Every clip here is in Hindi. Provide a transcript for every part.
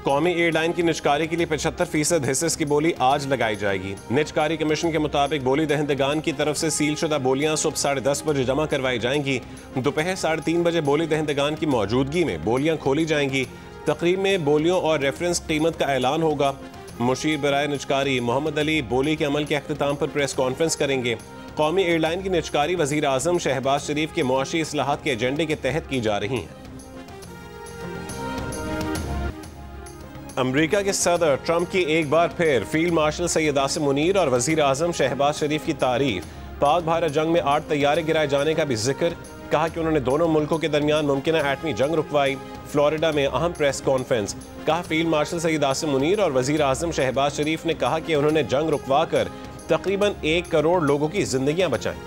कौमी एयरलाइन की निजकारी के लिए 75% हिस्से की बोली आज लगाई जाएगी। निजकारी कमीशन के मुताबिक बोली दहिंदगान की तरफ से सील शुदा बोलियां सुबह 10:30 बजे जमा करवाई जाएंगी। दोपहर 3:30 बजे बोली दहिंदगान की मौजूदगी में बोलियां खोली जाएंगी। तकरीब में बोलियों और रेफरेंस कीमत का ऐलान होगा। मुशीर बराए निजकारी मोहम्मद अली बोली के अमल के अख्तिताम पर प्रेस कॉन्फ्रेंस करेंगे। कौमी एयरलाइन की निजकारी वज़ीर आज़म शहबाज शरीफ के मुआशी इस्लाहात के एजेंडे के तहत की जा रही हैं। अमरीका के सदर ट्रंप की एक बार फिर फील्ड मार्शल सैयद आसिम मुनीर और वज़ीर आज़म शहबाज शरीफ की तारीफ। पाक भारत जंग में 8 तैयारे गिराए जाने का भी जिक्र। कहा कि उन्होंने दोनों मुल्कों के दरमियान मुमकिन एटमी जंग रुकवाई। फ्लोरिडा में अहम प्रेस कॉन्फ्रेंस। कहा फील्ड मार्शल सैयद आसिम मुनीर और वज़ीर आज़म शहबाज शरीफ ने कहा कि उन्होंने जंग रुकवा कर तकरीबन 1 करोड़ लोगों की जिंदगियां बचाई।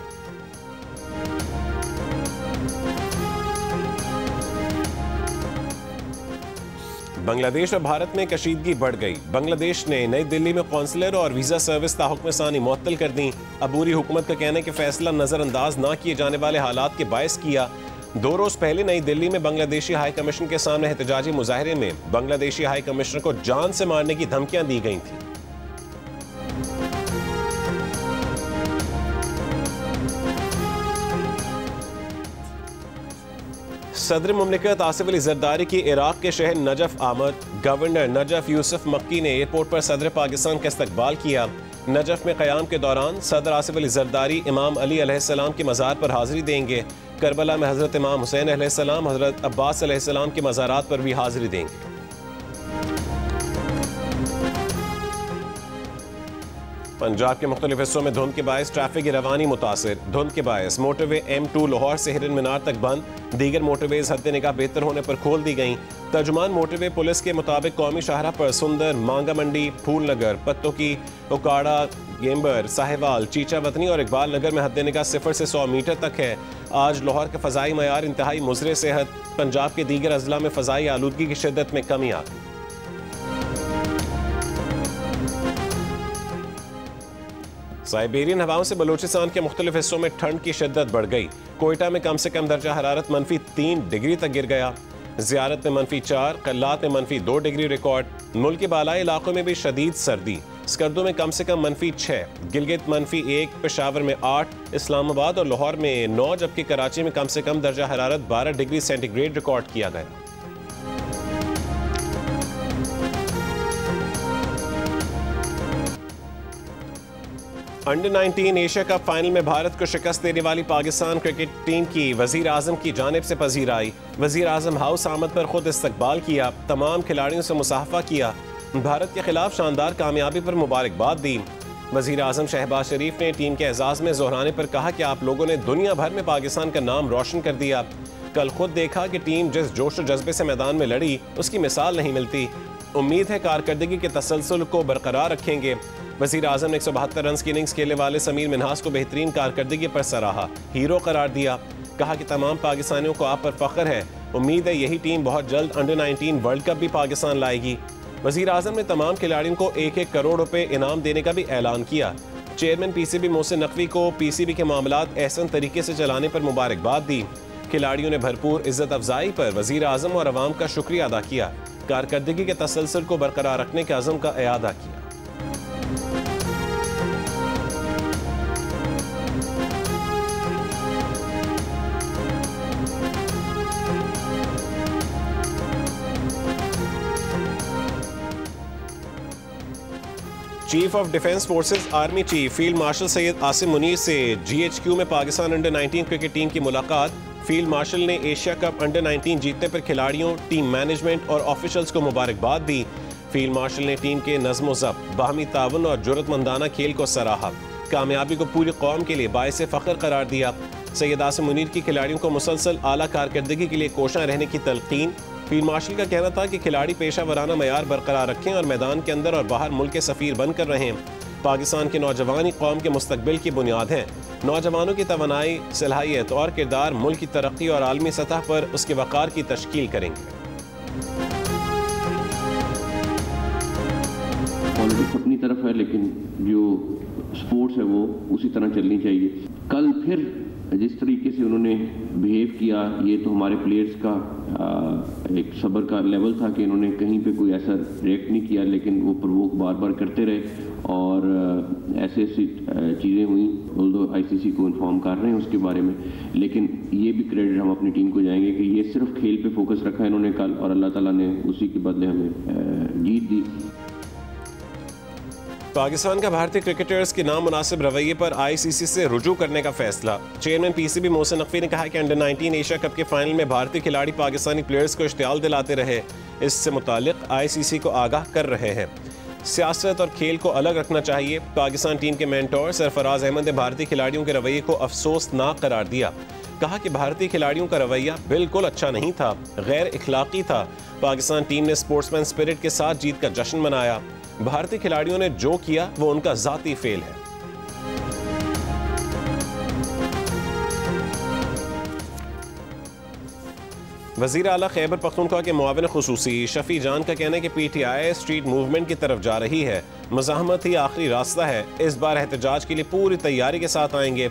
बांग्लादेश और भारत में कशीदगी बढ़ गई। बांग्लादेश ने नई दिल्ली में कौंसलर और वीजा सर्विस ताहुक्म-ए-सानी मुअत्तल कर दी। अबूरी हुकूमत का कहना है कि फैसला नजरअंदाज न किए जाने वाले हालात के बायस किया। 2 रोज पहले नई दिल्ली में बांग्लादेशी हाई कमीशन के सामने एहतजाजी मुजाहरे में बांग्लादेशी हाई कमिश्नर को जान से मारने की धमकियां दी गई थी। सदर मुमलिकत आसिफ अली जरदारी की इराक के शहर नजफ आमद। गवर्नर नजफ यूसुफ मक्की ने एयरपोर्ट पर सदर पाकिस्तान का इस्तकबाल किया। नजफ में क़याम के दौरान सदर आसिफ अली जरदारी इमाम अली अलैहिस्सलाम के मज़ार पर हाज़िरी देंगे। करबला में हज़रत इमाम हुसैन अलैहिस्सलाम, हज़रत अब्बास अलैहिस्सलाम के मज़ारात पर भी हाज़िरी देंगे। पंजाब के मुख्तलिफ हिस्सों में धुंध के बायस ट्रैफिक की रवानी मुतासिर। धुंध के बायस मोटरवे M2 लाहौर से हिरन मीनार तक बंद। दीगर मोटरवेज हद निगाह बेहतर होने पर खोल दी गई। तर्जुमान मोटरवे पुलिस के मुताबिक कौमी शाहरा पर सुंदर, मांगा मंडी, फूल नगर, पत्तोकी, उकाड़ा, गेम्बर, साहिवाल, चीचा वतनी और इकबाल नगर में हद निगाह 0 से 100 मीटर तक है। आज लाहौर का फ़ज़ाई मयार इंतहाई मुज़रे सेहत। पंजाब के दीगर अजला में फ़ज़ाई आलूदगी की शिद्दत में कमी आ गई। साइबेरियन हवाओं से बलूचिस्तान के मुख्तलिफ हिस्सों में ठंड की शिद्दत बढ़ गई। कोयटा में कम से कम दर्जा हरारत -3 डिग्री तक गिर गया। ज़ियारत में -4, कल्लात में -2 डिग्री रिकॉर्ड। मुल्क के बालाई इलाकों में भी शदीद सर्दी। स्कर्दू में कम से कम -6, गिलगित -1, पेशावर में 8, इस्लामाबाद और लाहौर में 9 जबकि कराची में कम से कम दर्जा हरारत 12 डिग्री सेंटीग्रेड रिकॉर्ड किया गया। अंडर-19 एशिया कप फाइनल में भारत को शिकस्त देने वाली पाकिस्तान क्रिकेट टीम की वज़ीर आज़म की जानिब से पजीराई। वज़ीर आज़म हाउस आमद पर खुद इस्तकबाल किया। तमाम खिलाड़ियों से मुसाफा किया। भारत के खिलाफ शानदार कामयाबी पर मुबारकबाद दी। वज़ीर आज़म शहबाज शरीफ ने टीम के एजाज़ में जोहराने पर कहा कि आप लोगों ने दुनिया भर में पाकिस्तान का नाम रोशन कर दिया। कल खुद देखा कि टीम जिस जोश और जज्बे से मैदान में लड़ी उसकी मिसाल नहीं मिलती। उम्मीद है कारकर्दगी के तसलसल को बरकरार रखेंगे। वज़ीर आज़म ने 172 रन की इनिंग्स खेलने वाले समीर मिन्हास को बेहतरीन कारकर्दगी पर सराहा, हीरो करार दिया। कहा कि तमाम पाकिस्तानियों को आप पर फख्र है। उम्मीद है यही टीम बहुत जल्द अंडर-19 वर्ल्ड कप भी पाकिस्तान लाएगी। वज़ीर आज़म ने तमाम खिलाड़ियों को 1-1 करोड़ रुपए इनाम देने का भी ऐलान किया। चेयरमैन PCB मोहसिन नकवी को PCB के मामलात एहसन तरीके से चलाने पर मुबारकबाद दी। खिलाड़ियों ने भरपूर इज्जत अफजाई पर वज़ीर आज़म और अवाम का शुक्रिया अदा किया। कारकर्दगी के तसलसल को बरकरार रखने के अज़म का इयादा किया। Chief of defence forces army chief field marshal Syed Asim Munir से GHQ में पाकिस्तान अंडर-19 क्रिकेट टीम की मुलाकात। फील्ड मार्शल ने एशिया कप अंडर-19 जीतने पर खिलाड़ियों, टीम मैनेजमेंट और ऑफिशियल्स को मुबारकबाद दी। फील्ड मार्शल ने टीम के नज़्म-ओ-ज़ब्त, बाहमी ताउन और जुर्रतमंदाना खेल को सराहा। कामयाबी को पूरी कौम के लिए बाइस फ़ख्र करार दिया। सैयद आसिम मुनीर की खिलाड़ियों को मुसलसल आला कारकर्दगी के लिए कोशां रहने की तलकीन। फील्ड मार्शल का कहना था कि खिलाड़ी पेशा वराना मयार बरकरार रखें और मैदान के अंदर और बाहर मुल्क के सफ़ीर बनकर रहें। पाकिस्तान के नौजवान ही कौम के मुस्तकबिल की बुनियाद हैं। नौजवानों की तवानाई, सलाहियत और किरदार मुल्क की तरक्की और आलमी सतह पर उसके वक़ार की तश्कील करेंगे। पॉलिटिक्स अपनी तरफ है, लेकिन जो स्पोर्ट्स है वो उसी तरह चलनी चाहिए। कल फिर जिस तरीके से उन्होंने बिहेव वेट किया, ये तो हमारे प्लेयर्स का एक सब्र का लेवल था कि इन्होंने कहीं पे कोई ऐसा रिएक्ट नहीं किया, लेकिन वो प्रवोक बार बार करते रहे और ऐसी चीज़ें हुई। ऑल्दो आईसीसी को इन्फॉर्म कर रहे हैं उसके बारे में, लेकिन ये भी क्रेडिट हम अपनी टीम को जाएंगे कि ये सिर्फ खेल पे फोकस रखा इन्होंने कल, और अल्लाह ताला ने उसी के बदले हमें जीत दी। पाकिस्तान का भारतीय क्रिकेटर्स के नामुनासिब रवैये पर आईसीसी से रुजू करने का फैसला। चेयरमैन पीसीबी मोहसिन नकवी ने कहा कि अंडर 19 एशिया कप के फाइनल में भारतीय खिलाड़ी पाकिस्तानी प्लेयर्स को इश्तियाल दिलाते रहे, इससे मुतालिक आईसीसी को आगाह कर रहे हैं। सियासत और खेल को अलग रखना चाहिए। पाकिस्तान टीम के मेंटोर सरफराज अहमद ने भारतीय खिलाड़ियों के रवैये को अफसोसनाक करार दिया। कहा कि भारतीय खिलाड़ियों का रवैया बिल्कुल अच्छा नहीं था, गैर इखलाकी था। पाकिस्तान टीम ने स्पोर्ट्समैन स्पिरिट के साथ जीत का जश्न मनाया। भारतीय खिलाड़ियों ने जो किया वो उनका जाती फेल है। वज़ीर आला खैबर पख्तूनख्वा के मुआविन खुसूसी शफी जान का कहना है कि पीटीआई स्ट्रीट मूवमेंट की तरफ जा रही है। मज़ाहमत ही आखिरी रास्ता है। इस बार एहतजाज के लिए पूरी तैयारी के साथ आएंगे।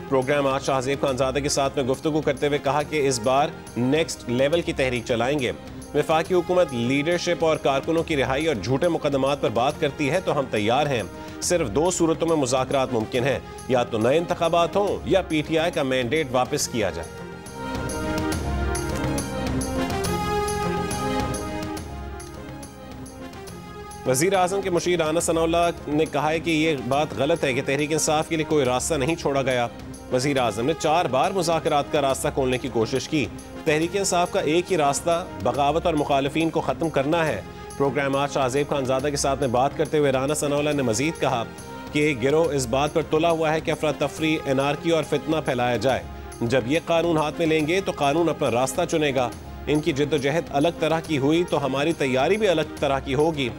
प्रोग्राम आज शाहज़ेब खानज़ादा के साथ में गुफ्तगू करते हुए कहा कि इस बार नेक्स्ट लेवल की तहरीक चलाएंगे। वफाकी हुकूमत लीडरशिप और कारकुनों की रिहाई और झूठे मुकदमात पर बात करती है तो हम तैयार हैं। सिर्फ दो सूरतों में मुज़ाकरात मुमकिन है, या तो नए इंतखाबात हों या पीटीआई का मैंडेट वापस किया जाए। वज़ीर आज़म के मुशीर राना सनाउल्लाह ने कहा है कि ये बात गलत है कि तहरीक इंसाफ के लिए कोई रास्ता नहीं छोड़ा गया। वज़ीर आज़म ने 4 बार मुज़ाकरात का रास्ता खोलने की कोशिश की। तहरीक इंसाफ का एक ही रास्ता बगावत और मुखालिफिन को ख़त्म करना है। प्रोग्राम आज शाहज़ेब खानज़ादा के साथ में बात करते हुए राना सनाउल्लाह ने मज़ीद कहा कि गिरोह इस बात पर तुला हुआ है कि अफरा तफरी, एनार्की और फितना फैलाया जाए। जब ये कानून हाथ में लेंगे तो कानून अपना रास्ता चुनेगा। इनकी जिद्दोजहद अलग तरह की हुई तो हमारी तैयारी भी अलग तरह की होगी।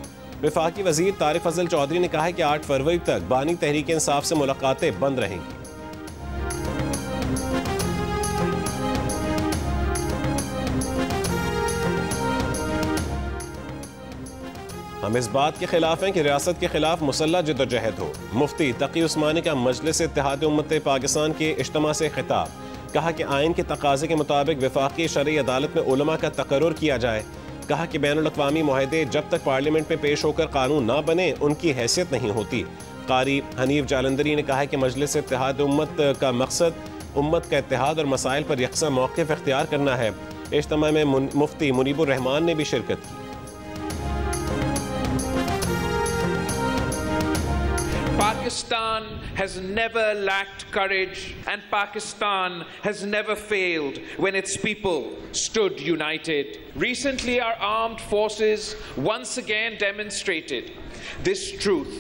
वफाकी वज़ीर तारिक फजल चौधरी ने कहा है कि 8 फरवरी तक बानी तहरीक इंसाफ से मुलाकातें बंद रहेंगी। हम इस बात के खिलाफ हैं कि रियासत के खिलाफ मुसल्लह जिद्दोजहद हो। मुफ्ती तकी उस्मानी का मजलिस इत्तेहाद उम्मत पाकिस्तान के इज्तिमा से खिताब। कहा कि आइन के तकाजे के मुताबिक वफाकी शरई अदालत में उलमा का तकर्रुर किया जाए। कहा कि बैनुल अक़वामी मुआहदे जब तक पार्लियामेंट में पेश होकर कानून ना बने उनकी हैसियत नहीं होती। कारी हनीफ जालंधरी ने कहा है कि मजलिस इत्तेहाद उम्मत का मकसद उम्मत का इत्तेहाद और मसाइल पर यकसा मौक़िफ़ इख्तियार करना है। इज्तिमा में मुफ्ती मुनीबुर रहमान ने भी शिरकत की। Pakistan has never lacked courage and Pakistan has never failed when its people stood united. Recently, our armed forces once again demonstrated this truth.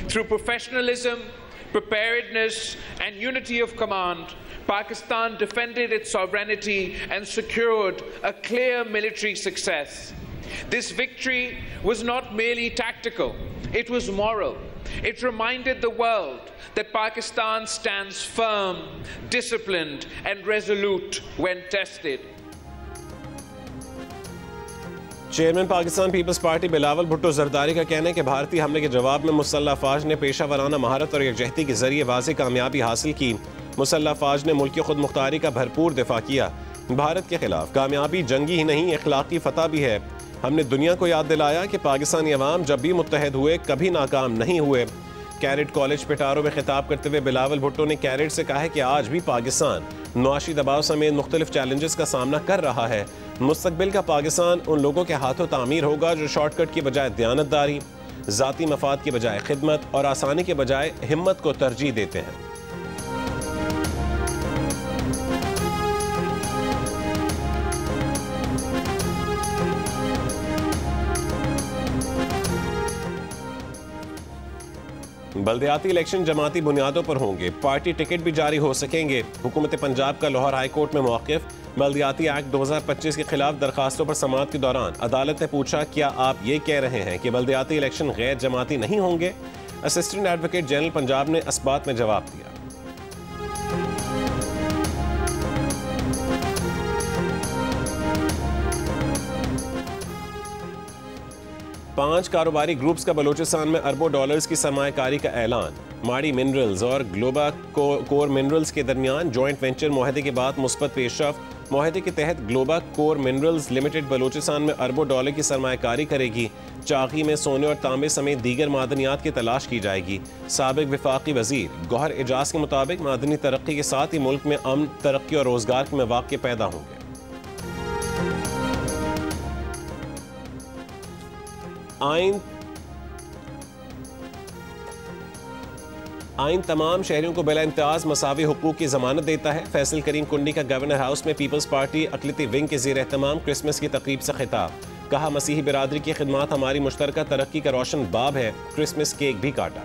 Through professionalism, preparedness and unity of command, Pakistan defended its sovereignty and secured a clear military success. This victory was not merely tactical, it was moral. It reminded the world that Pakistan stands firm, disciplined and resolute when tested. Chairman Pakistan Peoples Party Bilawal Bhutto Zardari का कहना है कि भारतीय हमले के जवाब में मुसल्लह अफवाज ने पेशा वराना महारत और यकजहती के जरिए वाज़ेह कामयाबी हासिल की। मुसल्लह अफवाज ने मुल्क की खुद मुख्तारी का भरपूर दिफा किया। भारत के खिलाफ कामयाबी जंगी ही नहीं, इखलाकी फतह भी है। हमने दुनिया को याद दिलाया कि पाकिस्तानी अवाम जब भी मुत्तहद हुए कभी नाकाम नहीं हुए। कैरेट कॉलेज पिटारो में खिताब करते हुए बिलावल भुट्टो ने कैरेट से कहा है कि आज भी पाकिस्तान मुआशी दबाव समेत मुख्तलिफ चैलेंजेस का सामना कर रहा है। मुस्तकबिल का पाकिस्तान उन लोगों के हाथों तामीर होगा जो शॉर्टकट की बजाय दयानतदारी, ज़ाती मफाद की बजाय खिदमत और आसानी के बजाय हिम्मत को तरजीह देते हैं। बल्दियाती इलेक्शन जमाती बुनियादों पर होंगे, पार्टी टिकट भी जारी हो सकेंगे। हुकूमत पंजाब का लाहौर हाई कोर्ट में मौक़िफ़। बल्दियाती एक्ट 2025 के खिलाफ दरखास्तों पर समाअत के दौरान अदालत ने पूछा, क्या आप ये कह रहे हैं कि बल्दियाती इलेक्शन गैर जमाती नहीं होंगे? असिस्टेंट एडवोकेट जनरल पंजाब ने असबात में जवाब दिया। 5 कारोबारी ग्रुप्स का बलूचिस्तान में अरबों डॉलर्स की सरमायाकारी का ऐलान। माड़ी मिनरल्स और ग्लोबा कोर मिनरल्स के दरमियान जॉइंट वेंचर मुआहदे के बाद मुस्बत पेशरफ्त। मुआहदे के तहत Globba core minerals limited Balochistan में अरबों डॉलर की सरमायाकारी करेगी। चाकी में सोने और तांबे समेत दीगर मादनियात की तलाश की जाएगी। साबिक वफाकी वजीर गौहर एजाज के मुताबिक मादनी तरक्की के साथ ही मुल्क में अमन, तरक्की और रोजगार के मौके पैदा होंगे। आइन तमाम शहरियों को बिला इम्तियाज मसावी हुकूक की जमानत देता है। फैसल करीम कुंडी का गवर्नर हाउस में पीपल्स पार्टी अक़लियती विंग के ज़ेर एहतमाम क्रिसमस की तकरीब से खिताब। कहा, मसीही बिरादरी की खिदमत हमारी मुश्तरका तरक्की का रोशन बाब है। क्रिसमस केक भी काटा।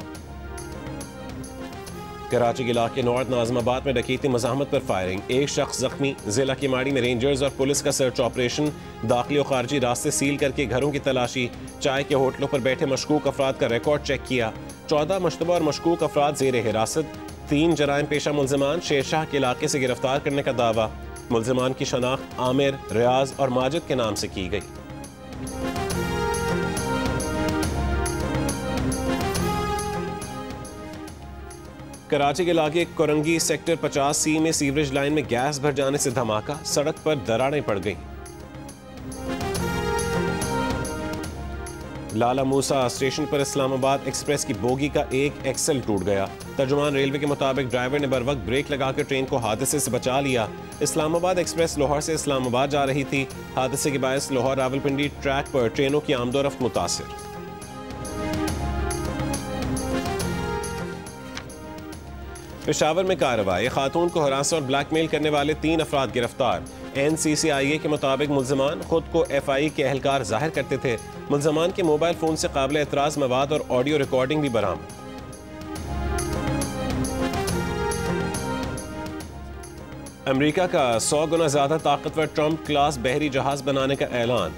कराची के इलाके नॉर्थ नाज़िमाबाद में डकैती मज़ाहमत पर फायरिंग, एक शख्स जख्मी। जिला की माड़ी में रेंजर्स और पुलिस का सर्च ऑपरेशन। दाखिली और खारजी रास्ते सील करके घरों की तलाशी। चाय के होटलों पर बैठे मशकूक अफराद का रिकॉर्ड चेक किया। 14 मुश्तबा और मशकूक अफराद ज़ेर हिरासत। 3 जराइम पेशा मुल्ज़िमान शेरशाह के इलाके से गिरफ्तार करने का दावा। मुल्ज़िमान की शनाख्त आमिर, रियाज और माजिद के नाम से की गई। कराची के इलाके कोरंगी सेक्टर 50C में सीवरेज लाइन में गैस भर जाने से धमाका, सड़क पर दरारें पड़ गईं। लाला मूसा स्टेशन पर इस्लामाबाद एक्सप्रेस की बोगी का एक एक्सल टूट गया। तर्जुमान रेलवे के मुताबिक ड्राइवर ने बर वक्त ब्रेक लगाकर ट्रेन को हादसे से बचा लिया। इस्लामाबाद एक्सप्रेस लाहौर से इस्लामाबाद जा रही थी। हादसे के बायस लाहौर रावलपिंडी ट्रैक पर ट्रेनों की आमदोरफ्त मुतासिर। पेशावर में कार्रवाई, खातून को हरास और ब्लैकमेल करने वाले 3 अफराद गिरफ्तार। NCCIA के मुताबिक मुल्ज़िमान खुद को FI के एहलकार जाहिर करते थे। मुल्ज़िमान के मोबाइल फोन से काबिल एतराज़ मवाद और ऑडियो रिकॉर्डिंग भी बरामद। अमेरिका का 100 गुना ज्यादा ताकतवर ट्रंप क्लास बहरी जहाज बनाने का ऐलान।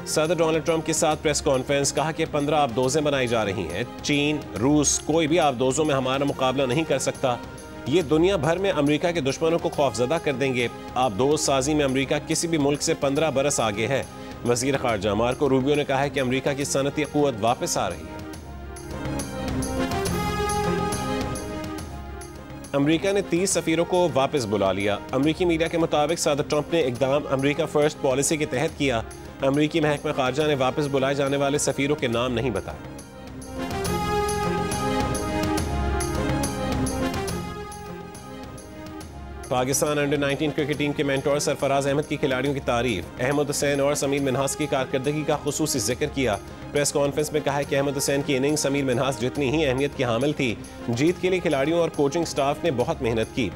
सदर डोनाल्ड ट्रंप के साथ प्रेस कॉन्फ्रेंस, कहा कि 15 आबदोजें बनाई जा रही हैं। चीन, रूस कोई भी आबदोजों में हमारा मुकाबला नहीं कर सकता। ये दुनिया भर में अमेरिका के दुश्मनों को खौफजदा कर देंगे। आबदोज साजी में अमेरिका किसी भी मुल्क से 15 बरस आगे है। वजीर खारजा मार्को रूबियो ने कहा है कि अमेरिका की सनती क़ुव्वत वापस आ रही है। अमेरिका ने 30 सफीरों को वापस बुला लिया। अमेरिकी मीडिया के मुताबिक सदर ट्रंप ने इकदाम अमेरिका फर्स्ट पॉलिसी के तहत किया। अमेरिकी महकमा खारजा ने वापस बुलाए जाने वाले सफीरों के नाम नहीं बताए। पाकिस्तान अंडर 19 क्रिकेट टीम के मेंटोर सरफराज अहमद की खिलाड़ियों की तारीफ। अहमद हुसैन और समीर मिन्हास की कारकर्दगी का खुसूसी जिक्र किया। प्रेस कॉन्फ्रेंस में कहा है कि अहमद हुसैन की इनिंग समीर मिन्हास जितनी ही अहमियत की हामिल थी। जीत के लिए खिलाड़ियों और कोचिंग स्टाफ ने बहुत मेहनत की।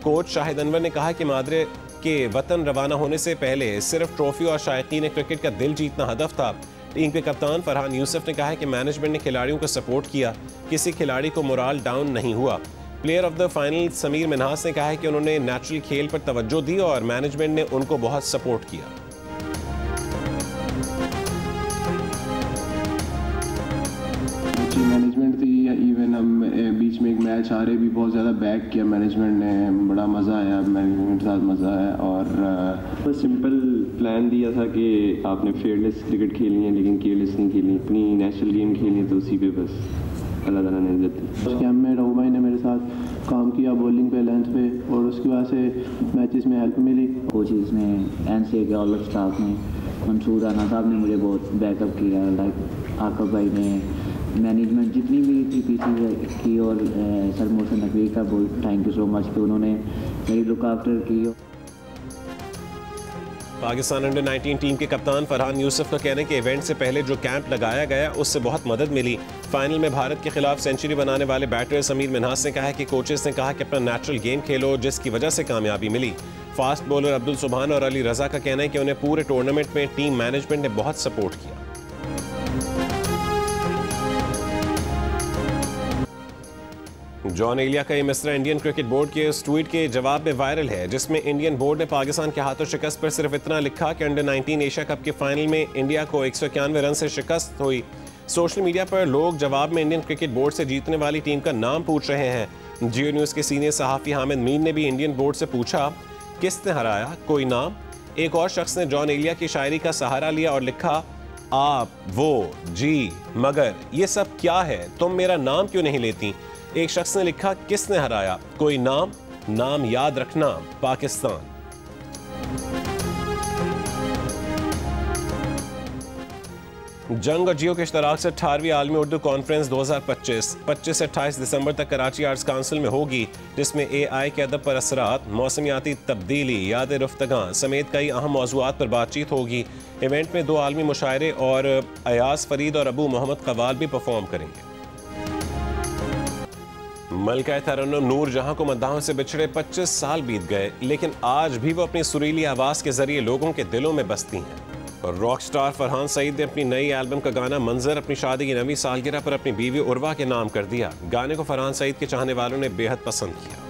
कोच शाहिद अनवर ने कहा कि मादरे के वतन रवाना होने से पहले सिर्फ ट्रॉफी और शायकीन क्रिकेट का दिल जीतना हदफ था। टीम के कप्तान फरहान यूसुफ ने कहा है कि मैनेजमेंट ने खिलाड़ियों को सपोर्ट किया, किसी खिलाड़ी को मोराल डाउन नहीं हुआ। Player of the final Sameer Minhas ने कहा है कि उन्होंने नेचुरल खेल पर तवज्जो दी और मैनेजमेंट ने उनको बहुत सपोर्ट किया। मैनेजमेंट थी या इवन हम बीच में एक मैच हारे भी बहुत ज़्यादा बैक किया मैनेजमेंट ने, बड़ा मज़ा आया, मैनेजमेंट के साथ मज़ा आया। और बस सिंपल प्लान दिया था कि आपने फेयरलेस क्रिकेट खेलनी है लेकिन केयरलेस नहीं खेलनी, अपनी नेशनल गेम खेलनी है, तो उसी पे बस अल्लाह ताला ने इज्जत दी। कैंप में रहू भाई ने मेरे साथ काम किया बॉलिंग पे, लेंथ पे, और उसकी वजह से मैचेस में हेल्प मिली। कोचेज़ ने, NCA के ऑल स्टाफ ने, मंसूर राना साहब ने मुझे बहुत बैकअप किया, लाइक आकब भाई ने, मैनेजमेंट जितनी भी थी पीसी की, और सर मोहसिन नकवी का बहुत थैंक यू सो मच कि उन्होंने मेरी लुक आफ्टर की। पाकिस्तान अंडर 19 टीम के कप्तान फरहान यूसुफ का कहना है कि इवेंट से पहले जो कैंप लगाया गया उससे बहुत मदद मिली। फाइनल में भारत के खिलाफ सेंचुरी बनाने वाले बैटर समीर मिन्हास ने कहा है कि कोचेस ने कहा कि अपना नेचुरल गेम खेलो, जिसकी वजह से कामयाबी मिली। फास्ट बॉलर अब्दुल सुभान और अली रजा का कहना है कि उन्हें पूरे टूर्नामेंट में टीम मैनेजमेंट ने बहुत सपोर्ट किया। जॉन एलिया का ये मिसरा इंडियन क्रिकेट बोर्ड के उस ट्वीट के जवाब में वायरल है, जिसमें इंडियन बोर्ड ने पाकिस्तान के हाथों शिकस्त पर सिर्फ इतना लिखा कि अंडर 19 एशिया कप के फाइनल में इंडिया को 191 रन से शिकस्त हुई। सोशल मीडिया पर लोग जवाब में इंडियन क्रिकेट बोर्ड से जीतने वाली टीम का नाम पूछ रहे हैं। जियो न्यूज़ के सीनियर सहाफ़ी हामिद मीर ने भी इंडियन बोर्ड से पूछा, किसने हराया, कोई नाम? एक और शख्स ने जॉन एलिया की शायरी का सहारा लिया और लिखा, आप, वो, जी, मगर ये सब क्या है, तुम मेरा नाम क्यों नहीं लेती? एक शख्स ने लिखा, किसने हराया? कोई नाम? नाम याद रखना, पाकिस्तान। जंग और जियो के इश्तराक से 18वीं आलमी उर्दू कॉन्फ्रेंस 2025 25 से 28 दिसंबर तक कराची आर्ट्स काउंसिल में होगी, जिसमें AI के अदब पर असरात, मौसमियाती तब्दीली, याद रफ्तगां समेत कई अहम मौज़ूआत पर बातचीत होगी। इवेंट में 2 आलमी मुशायरे और अयाज फरीद और अबू मोहम्मद कवाल भी परफॉर्म करेंगे। मलका तरन्नुम नूर जहां को मद्दाहों से बिछड़े 25 साल बीत गए, लेकिन आज भी वो अपनी सुरीली आवाज़ के जरिए लोगों के दिलों में बसती हैं। और रॉक स्टार फरहान सईद ने अपनी नई एल्बम का गाना मंजर अपनी शादी की 9वीं सालगिरह पर अपनी बीवी उर्वा के नाम कर दिया। गाने को फरहान सईद के चाहने वालों ने बेहद पसंद किया।